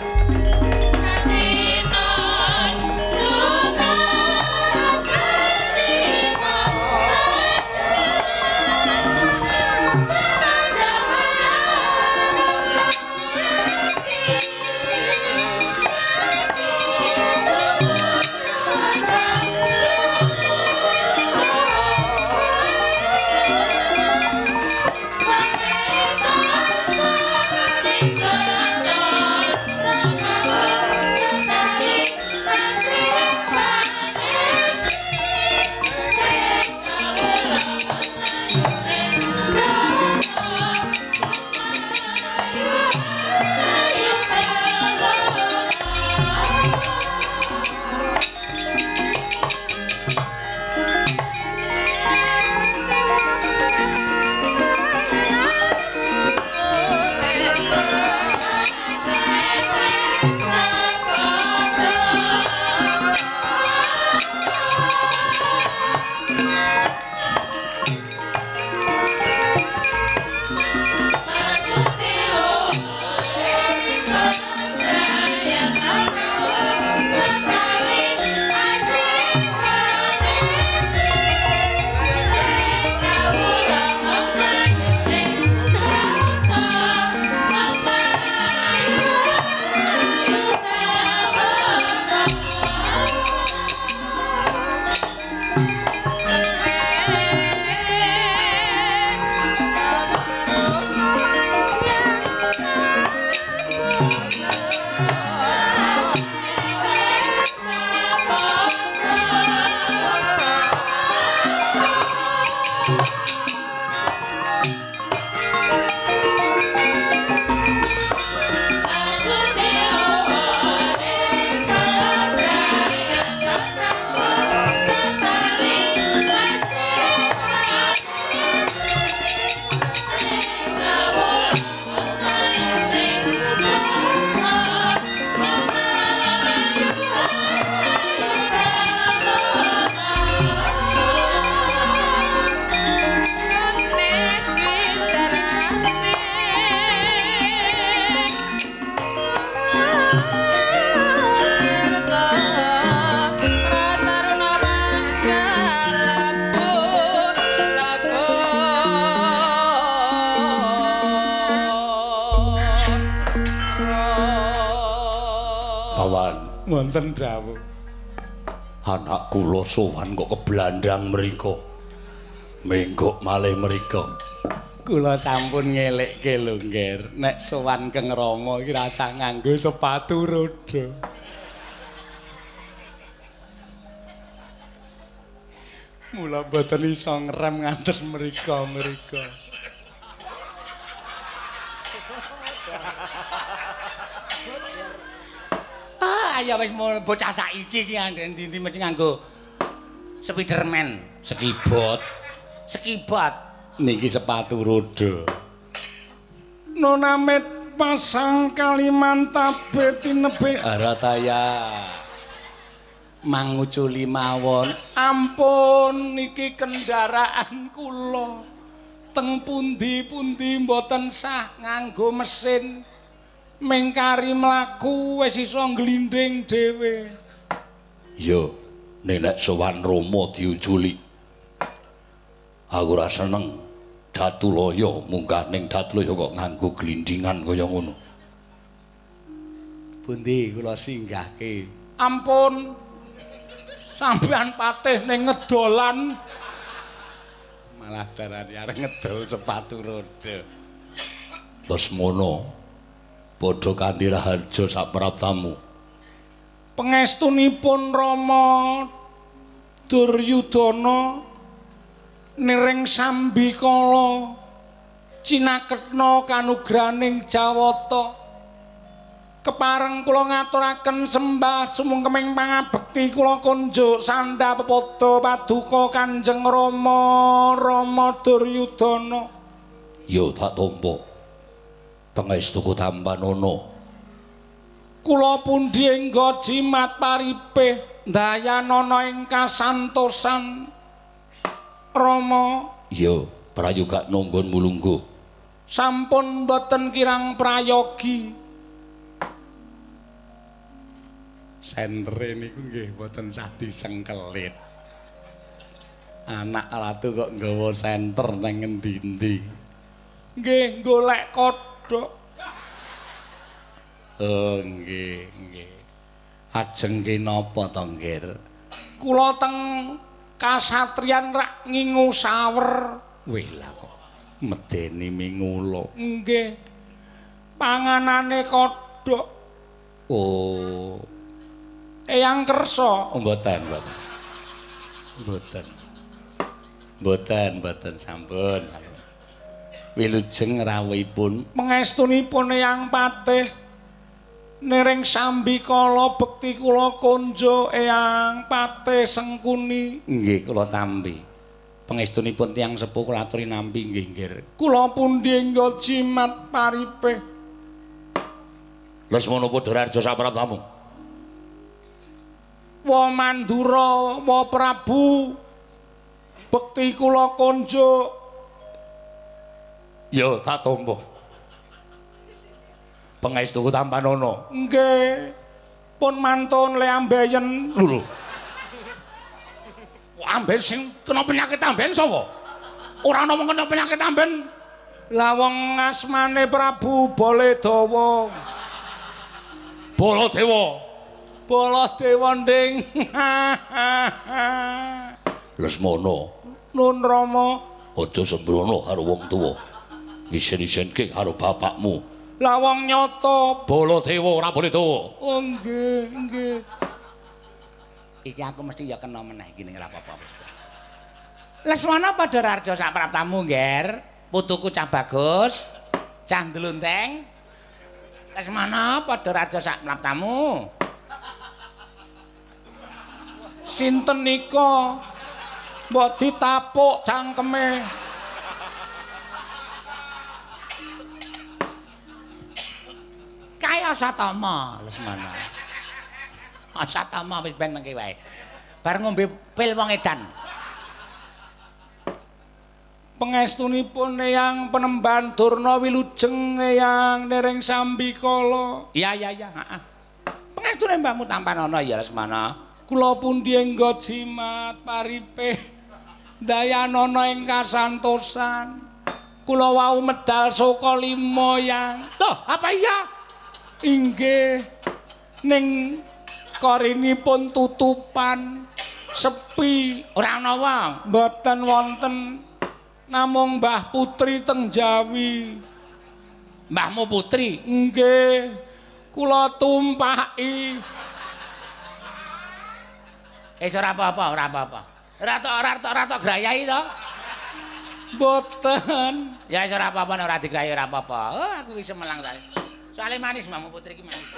wonten dawuh. Anak kula sowan kok keblandang mriku. Menggok malih mriku. Kula sampun ngelekke lho, Nger. Nek sowan Kang Rama iki rasa nganggo sepatu roda. Mula mboten iso ngrem ngantos mriko-mriko. Ya wis bocah saiki iki ndi-ndi mesti nganggo Spiderman, Sekibot. sekibot. Niki sepatu roda. Nona met pasang Kalimantabe tinebe Arataya. Manguculi mawon. Ampun niki kendaraan kula. Teng pundi-pundi mboten sah nganggo mesin. Mengkari mlaku wis iso nglindhing dhewe. Yo, nek sowan Rama diujuli. Aku ora seneng Datulaya munggah ning Datulaya kok nganggo glindingan kaya ngono. Pundi kula singgahke. Ampun. Sampeyan patih ning ngedolan. Malah darani arep ngedol sepatu roda. Lesmana padha kanthi raharja sapraptamu. Pangestunipun Rama Duryudana niring Sambikala cinaketna kanugraning Jawata. Kepareng kula ngaturaken sembah sumungkeming pangabekti kula kunjuk sandha pepada paduka Kanjeng Rama Duryudana. Yo tak tampa. Pangestuku Tambanana. Kula pundi engga jimat paripih dayanana ing kasantosan Rama. Yo, prayoga nunggon mulungguh. Sampun boten kirang prayogi. Sentre niku nggih boten sah disengkelit. Anak ratu kok nggawa senter nang endi-endi. Nggih, golek kodhok. Oh, nggih, nggih. Ajeng ki napa to, Nggir? Kula teng kasatriyan rak ngingu sawer. Welah kok medeni mingula. Nggih. Panganane kodhok. Oh. Eyang kersa. Oh, mboten, mboten. Mboten. Mboten sampun. Wilujeng rawuhipun pangestunipun Eyang Patih niring Sambikala bekti kula konjo Eyang Patih Sengkuni. Nggih kula tampi. Pangestunipun tiyang sepuh kula aturi nampi nggih, Nggir. Kula pundi engga jimat paripih. Lesmana Padhararja sapraptamu. Wa Mandura wa Prabu bekti kula konjo. Yo tak tampa. Pangestuku Tambanana. Nggih. Pun mantun le ambeyen. Lho. Amben sing kena penyakit amben sapa? Ora ana wong kena penyakit amben. Lah wong asmane Prabu Baledawa. Baladewa. Baladewa nding. Lesmana. Nun Rama. Aja sembrono karo wong tuwa. Isin-isinke karo bapakmu. Lah wong nyata Baladewa ora boleh dawa. Oh nggih, nggih. Iki aku mesti ya kena meneh iki ning ora apa-apa wis. Lesmana Padhararja sapraptamu, Ngger. Putuku cah bagus, cah ndlunteng. Lesmana Padhararja sapraptamu. Sinten nika? Mbok ditapuk cangkeme. Kaya Satama, Lesmana. Satama wis ben mengke wae. Bar ngombe pil wong edan. Pangestunipun Eyang Penemban Durna wilujeng Eyang niring Sambikala. Iya, heeh. Pangestune Mbahmu Tambanana ya Lesmana. Kula pundi engga jimat paripih dayanana ing kasantosan. Kula wau medal saka 5 yang. Loh, apa iya? Inggih. Ning korinipun tutupan sepi ora ana wong mboten wonten namung Mbah Putri teng Jawi. Mbahmu Putri nggih kula tumpaki ora apa-apa ora apa-apa ora tok grayai to mboten ya ora apa-apa ora digrayai ora apa-apa oh aku iso melang ta soalé manis Mbahmu Putri iki manis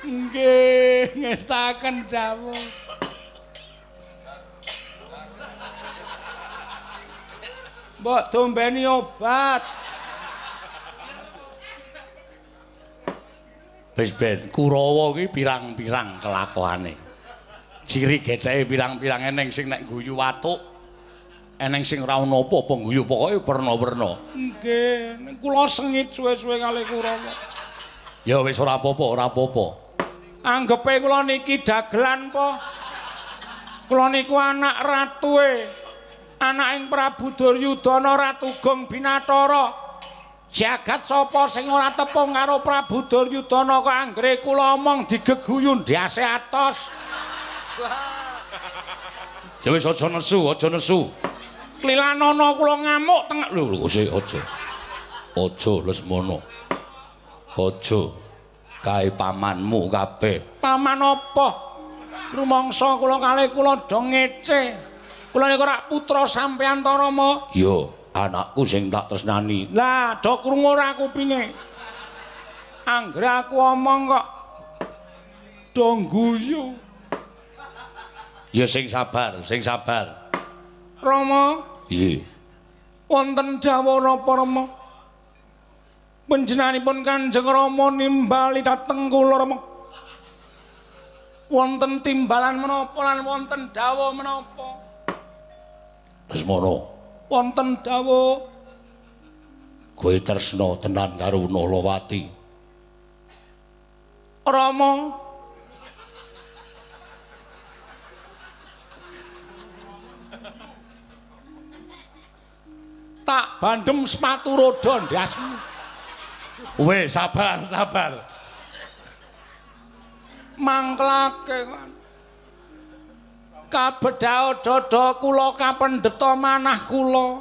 nggih ngestaken dawuh mbok dombeni obat wis ben Kurawa kuwi pirang-pirang kelakuane ciri getheke pirang-pirang eneng sing nek guyu watuk eneng sing ora ana apa-apa guyu pokoke werna-werna nggih kula sengit suwe-suwe kalih Kurawa ya wis ora apa-apa ora apa-apa anggepe kula niki dagelan po kula niku anak ratue anaking Prabu Duryudana Ratu Gong Binathara jagat sapa sing ora tepung karo Prabu Duryudana kok anggere kula omong digeguyu ndase atos ya wis aja nesu klilanana kula ngamuk tengah lho sik aja Lesmana aja kae pamanmu kabeh paman apa rumangsa kula kalih kula do ngece kula niku rak putra sampeyan ta Rama ya anakku sing tak tresnani lah do krungu ora kupinge anggere aku omong kok do guyu ya sing sabar Rama piye wonten dawuh napa Rama panjenenganipun Kanjeng Rama nimbali dhateng kula Rama wonten timbalan menapa lan wonten dawuh menapa Lesmana wonten dawuh kowe tresna tenan karo Nalawati Rama tak bandem sepatu roda ndasmu weh sabar mangklake kabedhao dada kula kapendheta manah kula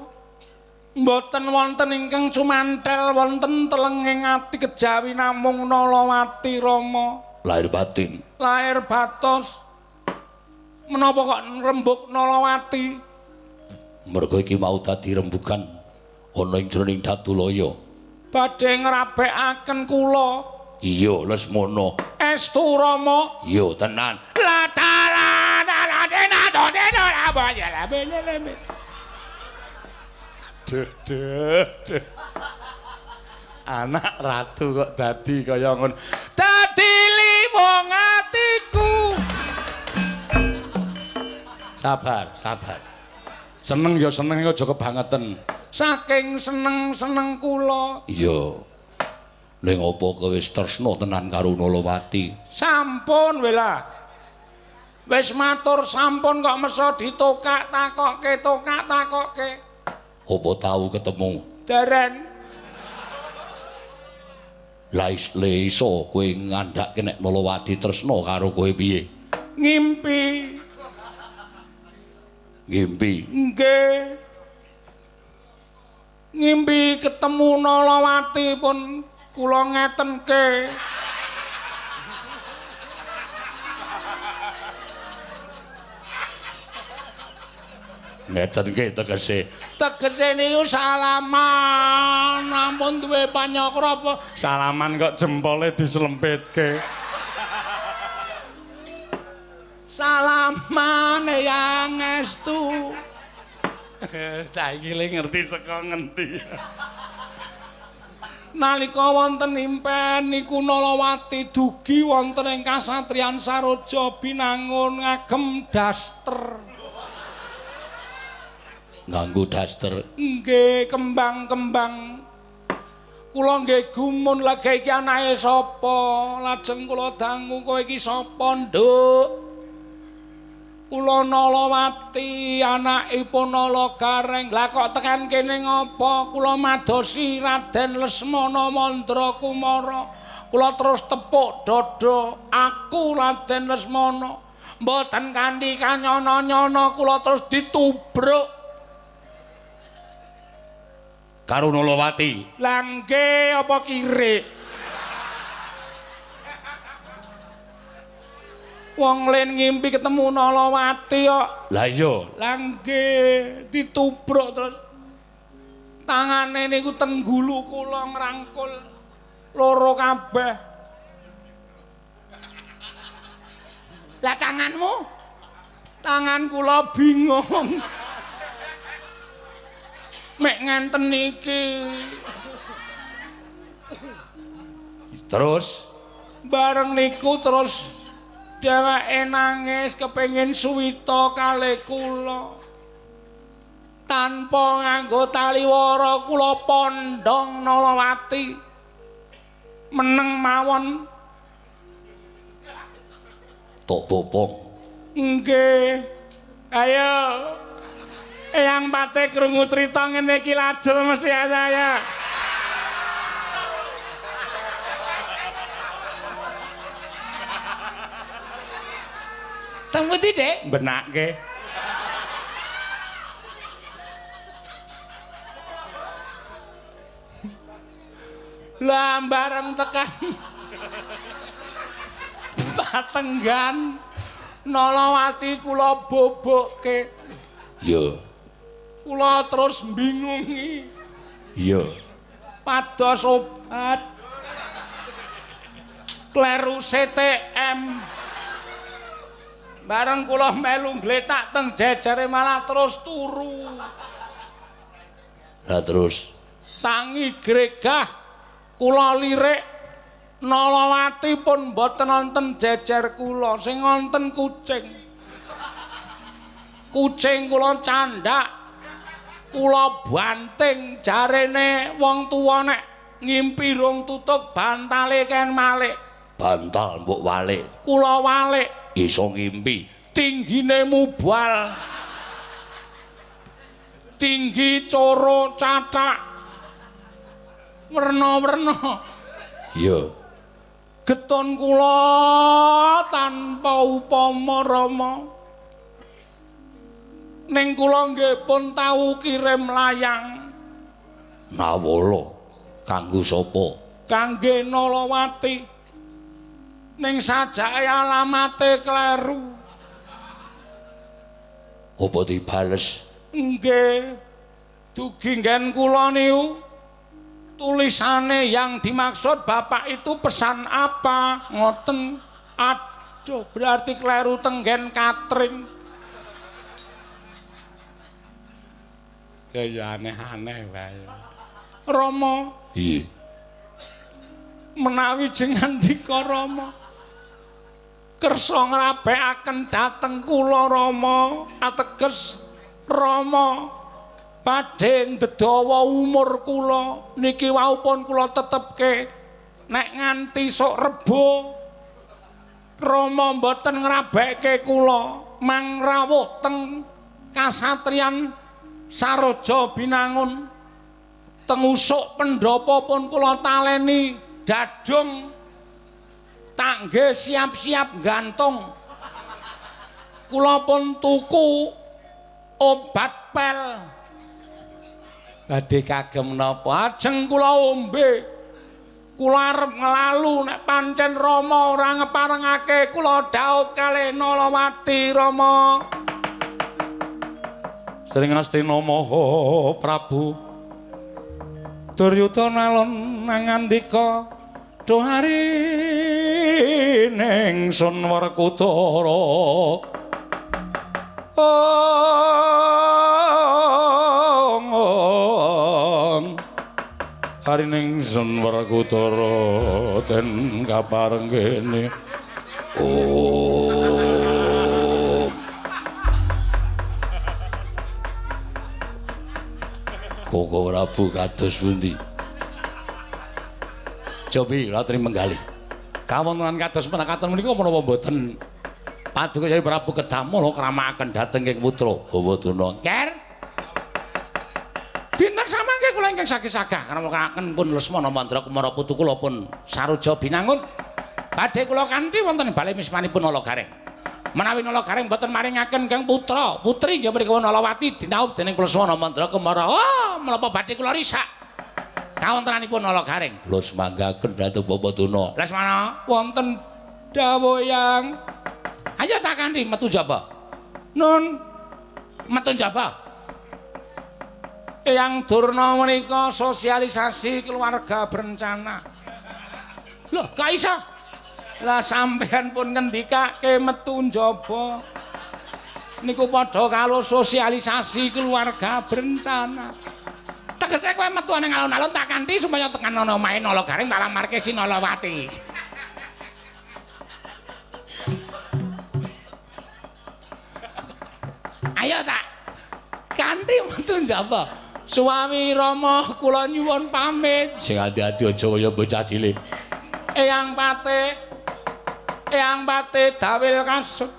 mboten wonten ingkang cumantel wonten telenging ati kejawi namung Nalawati Rama lahir batin lahir batos menapa kok rembug Nalawati mergo iki mau dadi rembugan ana ing jroning Datulaya badhe ngrabekaken kula iya Lesmana estu Rama iya tenan anak ratu kok dadi kaya ngono dadi liwang atiku sabar seneng aja kebangetan saking seneng kula iya ning apa kowe wis tresna tenan karo Nalawati sampun wela wis matur sampun kok mesa ditokak takokke apa tau ketemu dereng la iso kowe ngandhake nek Nalawati tresna karo kowe piye ngimpi nggih ngimpi ketemu Nalawati pun kula ngetenke tegese niku salaman ampun duwe panyakra apa salaman kok jempole dislempitke salaman yang estu saiki le ngerti saka ngendi nalika wonten impen niku Nalawati dugi wonten ing kasatriyan Saroja binangun ngagem daster nganggo daster nggih kembang-kembang kula nggih gumun lagi iki anake sapa lajeng kula dangu kowe iki sapa nduk kula Nalawati anakipun Nalagareng lah kok tekan kene ngopo kula madosi Raden Lesmana Mandra Kumara kula terus tepuk dada aku Raden Lesmana mboten kanthi kanyana-nyana kula terus ditubruk karo Nalawati. Lah nggih apa kirik wong len ngimpi ketemu Nalawati kok. Lah iya. Lah nggih ditubruk terus tangane niku tenggulu kula ngrangkul loro kabeh. Lah tanganmu? Tangan kula bingung. Mek ngenten iki. Terus Bareng niku terus dheweke nangis kepengin suwita kalih kula. Tanpa nganggo taliwara kula pondhong Nalawati. Meneng mawon. tok bopong. Nggih. Ayo. Eyang Pate krungu crita ngene iki lajeng mesti saya. Temu ti, Dik? Benake. Lah bareng tekan Patenggan Nalawati kula bobokke. Iya. Kula terus bingungi. Iya. Pados obat. Kleru CTM. Bareng kula melu ngletak teng jejere malah terus turu. Lah terus Tangi gregah kula lirik Nalawati pun mboten wonten jejer kula sing wonten kucing. Kucing kula candhak kula banting jarene wong tuwa nek ngimpi rong tutuk bantale ken malik. bantal mbok walik. Kula walik Iso ngimpi. tinggine mubal. Tinggi coro cathak. Werna-werna. Iya. Geton kula tanpa upama Rama. Ning kula nggih pun tau kirim layang. Nawala kanggo sapa? Kangge Nalawati. Ning sajake alamate kleru. Apa dibales? Nggih. Dugi nggen kula niku tulisane yang dimaksud Bapak itu pesan apa? Ngoten. Aduh, berarti kleru tenggen Katring. Kaya aneh-aneh wae. Rama, Iya. menawi jenengan ndika Rama kersa ngrabekaken dhateng kula Rama, ateges Rama badhe ndedawa umur kula niki wau pun kula tetepke nek nganti sok rebo Rama mboten ngrabekke kula mangrawuh teng kasatriyan Saraja Binangun teng usuk pendhapa pun kula taleni dadung tak nggih siap-siap gantung kula pun tuku obat pel badhe kagem napa ajeng kula ombe kula arep nglalu nek pancen Rama ora ngeparengake kula dhaup kalih Nalawati Rama. Sering Astina Maha Prabu Duryudana alon ngandika dohari ning sun Werkudara hari ning sun Werkudara den kaparenggene Koko Prabu kados pundi? Cobi Ratri Menggali. kawontenan kados menakaten menika menapa mboten Paduka Kyai Prabu Kedamala kramakaken dhateng ing putra Bawaduna. Ker. Dinten samang Mangke kula ingkang saged-sagah karenaken pun Lesmana Mandra Kumara putu kula pun saruja binangun badhe kula kanthi wonten bale mismanipun Nalagareng. Menawi Nalagareng boten maringaken kang putra, putri nggih menika Nalawati dinaup dening Lesmana Mandra Kumara. Oh, menapa badhe kula risak kawontenanipun Nalagareng. Kula semanggaken Ratu Babatuna. Lesmana wonten dawuh yang ayo tak kanthi metu jaba. Nun metu jaba. Eyang Durna menika sosialisasi keluarga berencana. Loh, kok iso? Lah sampean pun ngendikake metu njaba. Niku padha karo sosialisasi keluarga berencana. Tegese kowe metu ning alun-alun tak kanthi supaya tekan ana omahe Nalagareng tak lamarke si Nalawati. Ayo tak kanthi metu njaba. Suami Rama kula nyuwun pamit. Sing ati-ati aja kaya bocah cilik. Eyang Pate dawil kasut.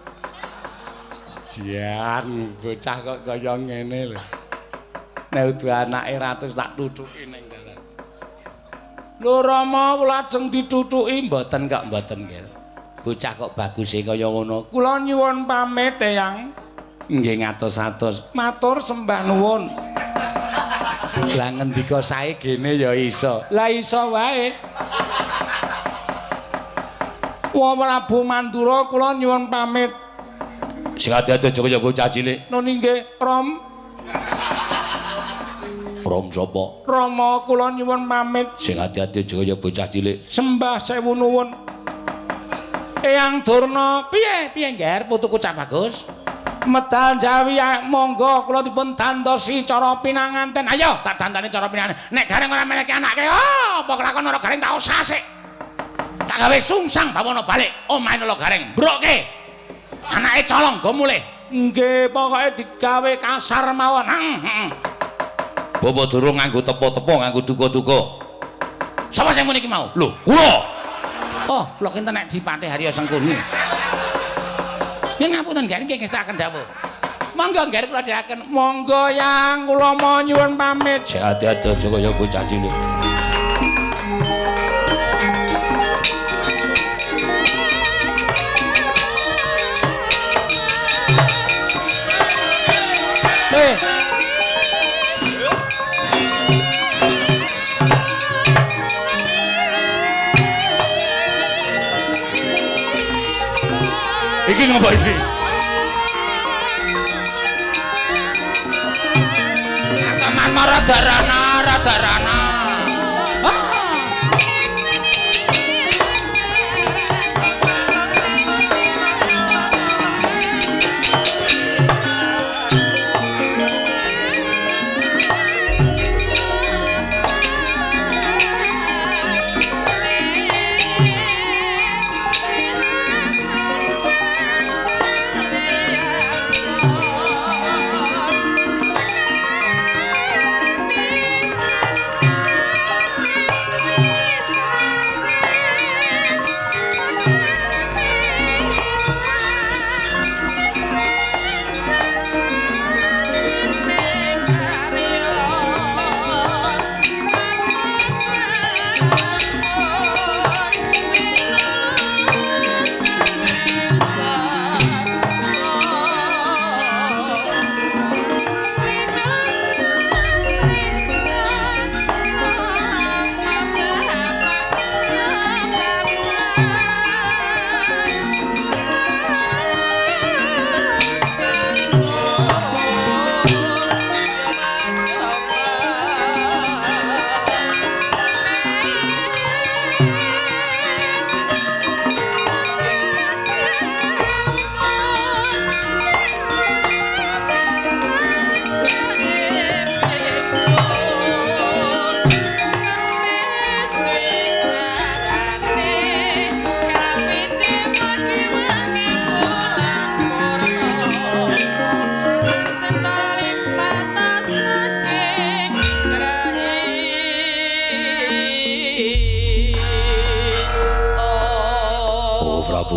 Jan bocah kok kaya ngene lho. Nek udu anake ratu tak tutuki ning dalan. Lho Rama kula ajeng ditutuki mboten kok mboten nggih. Bocah kok baguse kaya ngono. Kula nyuwun pamit Eyang. Nggih ngatos-atos. Matur sembah nuwun. Lah ngendika sae gene ya iso. Lah iso wae. Wong Prabu Mandura kula nyuwun pamit. Sing ati-ati aja kaya bocah cilik. Nun nggih, Rom. Rom sapa? Rama kula nyuwun pamit. Sing ati-ati aja kaya bocah cilik. Sembah sewu nuwun. Eyang Durna, piye Ngger putuku cah bagus? Medal Jawi monggo kula dipun dandosi cara pinanganten. Ayo tak dandani cara pinanganten. Nek Gareng ora meleki anake, apa kelakon ora Gareng tak usase. Tak gawe sungsang bawono balik omahe Nalagareng. Mbroke. Anake colong go mulih. Nggih, pokoke digawe kasar mawon. Bapak durung nganggo tepo-tepo, nganggo duka-duka. Sapa sing muni iki mau? Lho, kula. Oh, lho kinten nek Dipati Harya Sengkuni. Yen ngapunten Gareng nggih ngestakaken dawuh. Monggo Gareng kula dherekaken. Monggo Yang kula mau nyuwun pamit. Sing ati-ati aja kaya bocah cilik. Iki ngapa iki? Teman Radarana.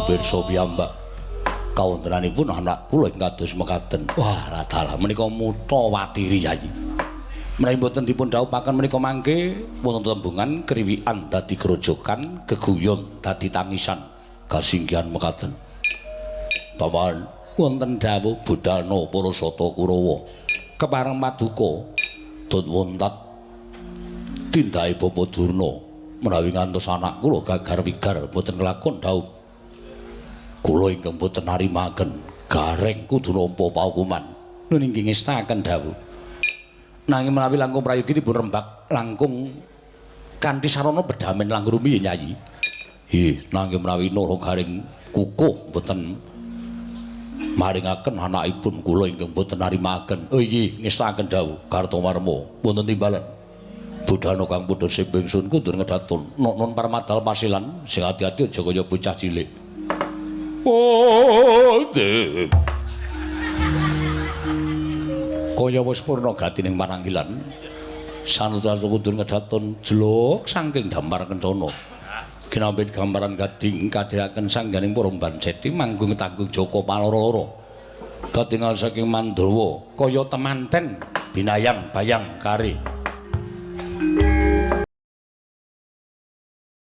Pirsa piyambak kawontenanipun anak kula ing kados mekaten. Wah, radalah menika Mutawati Yayi. Menawi boten dipun dhawuhaken menika mangke wonten tembungan kriwikan dadi grojogan, geguyon dadi tangisan, kasinggihan mekaten. Paman wonten dawuh budalna para sata Kurawa kepareng paduka dut wontat tindake Bapa Durna menawi ngantos anak kula gagar wigar boten kelakon dawuh kula ingkang boten narimaken gareng kudu nampa paukuman nun inggih ngestaken dawuh nanging menawi langkung prayogi dipun rembak langkung kanthi sarana bedamen langkung rumiyin Yayi nanging menawi nara garing kukuh boten maringaken anakipun kula ingkang boten narimaken inggih ngestaken dawuh Kartomarma wonten timbalan budhana kang putus sembingsun kundur ngedatun non parmadal pasilan sing ati-ati aja kaya bocah cilik kaya wis purna gatining pananggilan sanutra kundur ngedatun jeluk saking dampar kencana kinamit gambaran gading kadhiraken sangganing para mban ceti manggung tanggung Joko paloro-loro katingal saking Mandrawa kaya temanten binayang bayang kari